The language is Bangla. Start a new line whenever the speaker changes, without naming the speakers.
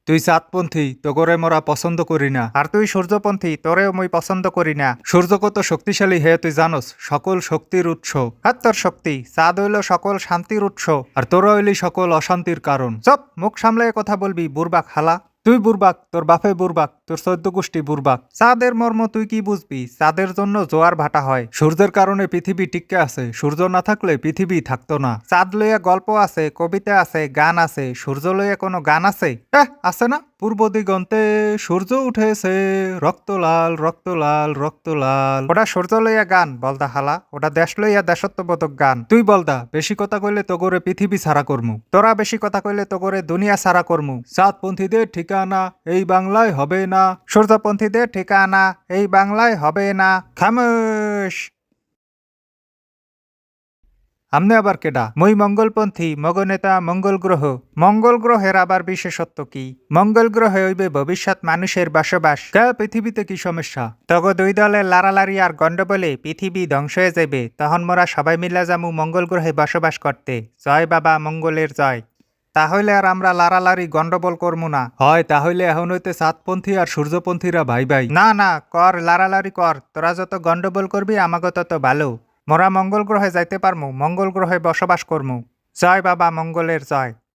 তুই চাঁদপন্থী, তোগরে মোরা পছন্দ করি না। আর তুই সূর্যপন্থী, তোরেও মুই পছন্দ করি না। সূর্য কত শক্তিশালী হে তুই জানোস, সকল শক্তির উৎস। আর তোর শক্তি, চাঁদ হইল সকল শান্তির উৎস, আর তোরা হইলি সকল অশান্তির কারণ। চপ, মুখ সামলে কথা বলবি, বুরবাক হালা। তুই বুরবাক, তোর বাপে বুরবাক, তোর 14 গোষ্ঠী বুরবাক। চাঁদের মর্ম তুই কি বুঝবি? চাঁদের জন্য জোয়ার ভাটা হয়। সূর্যের কারণে পৃথিবী টিকে আছে, সূর্য না থাকলে পৃথিবী থাকতো না। চাঁদ লইয়া গল্প আছে, কবিতা আছে, গান আছে। সূর্য লইয়া কোনো গান আছে? আছে না? পূর্ব দিগন্তে সূর্য উঠেছে, রক্ত লাল, রক্ত লাল, রক্ত লাল। ওটা সূর্য লইয়া গান বলদা হালা, ওটা দেশ লইয়া দেশত্ববোধক গান। তুই বলদা, বেশি কথা কইলে তোগরে পৃথিবী ছাড়া করমু। তোরা বেশি কথা কইলে তোগরে দুনিয়া ছাড়া করমু। চাঁদপন্থীদের ঠিকানা এই বাংলায় হবে না, সূর্যপন্থীদের ঠিকানা এই বাংলায় হবে না। খামোশ। আমনে আবার কেডা? মই মঙ্গলপন্থী, মগনেতা মঙ্গল গ্রহ। মঙ্গল গ্রহের আবার বিশেষত্ব কি? মঙ্গল গ্রহে হইবে ভবিষ্যৎ মানুষের বসবাস। পৃথিবীতে কি সমস্যা? তগ দুই দলের লারালারি আর গন্ডগোলে পৃথিবী ধ্বংস হয়ে যাবে, তখন মোরা সবাই মিলা যামু মঙ্গল গ্রহে বসবাস করতে। জয় বাবা মঙ্গলের জয়। তাহলে আর আমরা লারালারি গন্ডগোল করমু না। হয় তাহলে এখন হইতে চাঁদপন্থী আর সূর্যপন্থীরা ভাই ভাই। না না, কর লারালারি কর। তোরা যত গন্ডগোল করবি আমাকে তত ভালো। মোরা মঙ্গল গ্রহে যাইতে পারমু, মঙ্গল গ্রহে বসবাস করমু। জয় বাবা মঙ্গলের জয়।